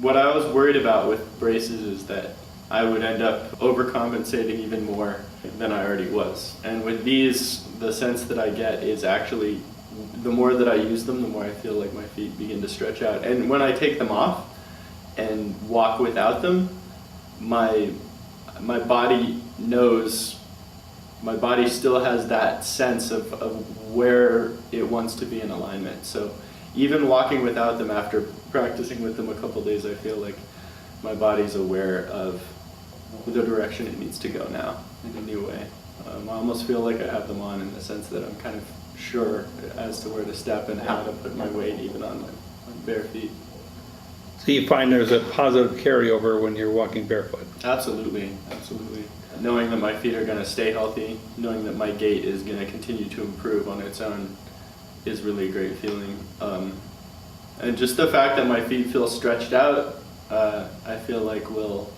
What I was worried about with braces is that I would end up overcompensating even more than I already was. And with these, the sense that I get is actually, the more that I use them, the more I feel like my feet begin to stretch out. And when I take them off and walk without them, my body knows, my body still has that sense of where it wants to be in alignment. So even walking without them after practicing with them a couple days, I feel like my body's aware of the direction it needs to go now in a new way. I almost feel like I have them on in the sense that I'm kind of sure as to where to step and how to put my weight even on my bare feet. So you find there's a positive carryover when you're walking barefoot? Absolutely, absolutely. Knowing that my feet are going to stay healthy, knowing that my gait is going to continue to improve on its own is really a great feeling. And just the fact that my feet feel stretched out, I feel like will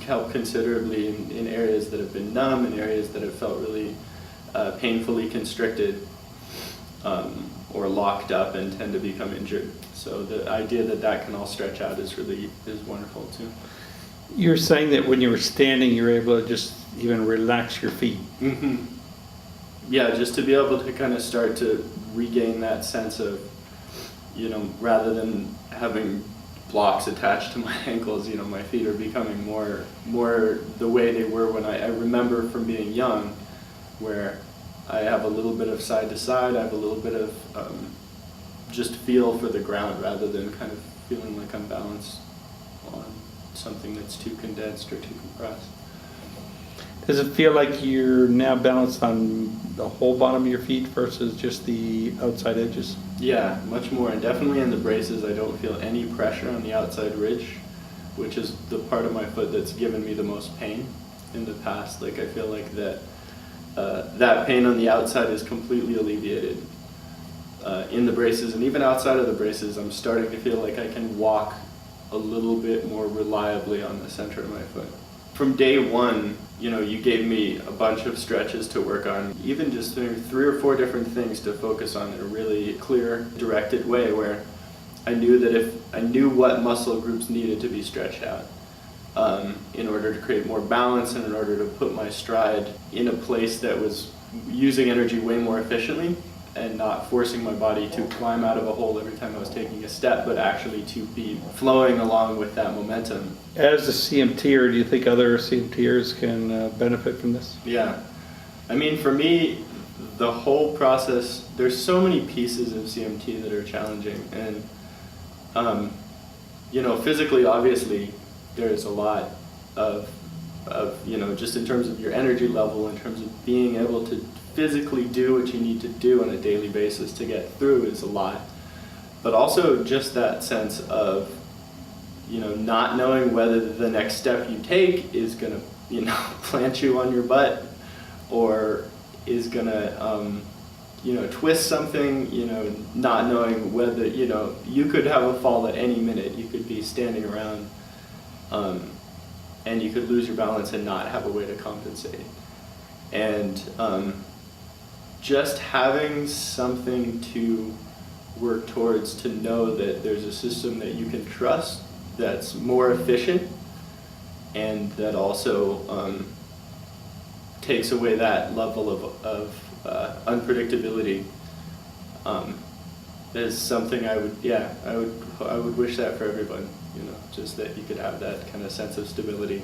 help considerably in areas that have been numb, in areas that have felt really painfully constricted or locked up and tend to become injured. So the idea that that can all stretch out is wonderful too. You're saying that when you were standing, you were able to just even relax your feet. Mm-hmm. Yeah, just to be able to kind of start to regain that sense of, rather than having blocks attached to my ankles, my feet are becoming more the way they were when I remember from being young, where I have a little bit of side to side, I have a little bit of just feel for the ground rather than kind of feeling like I'm balanced on something that's too condensed or too compressed. Does it feel like you're now balanced on the whole bottom of your feet versus just the outside edges? Yeah, much more, and definitely in the braces I don't feel any pressure on the outside ridge, which is the part of my foot that's given me the most pain in the past. Like I feel like that pain on the outside is completely alleviated in the braces, and even outside of the braces I'm starting to feel like I can walk a little bit more reliably on the center of my foot. From day one, you gave me a bunch of stretches to work on, even just doing 3 or 4 different things to focus on in a really clear, directed way, where I knew that if I knew what muscle groups needed to be stretched out in order to create more balance and in order to put my stride in a place that was using energy way more efficiently and not forcing my body to climb out of a hole every time I was taking a step, but actually to be flowing along with that momentum. As a CMTer, do you think other CMTers can benefit from this? Yeah. I mean, for me, the whole process, there's so many pieces of CMT that are challenging. And, physically, obviously, there's a lot of, just in terms of your energy level, in terms of being able to physically do what you need to do on a daily basis to get through is a lot. But also just that sense of, not knowing whether the next step you take is going to, plant you on your butt or is going to, twist something, not knowing whether, you could have a fall at any minute. You could be standing around and you could lose your balance and not have a way to compensate. And just having something to work towards, to know that there's a system that you can trust that's more efficient and that also takes away that level of unpredictability is something I would wish that for everyone, just that you could have that kind of sense of stability,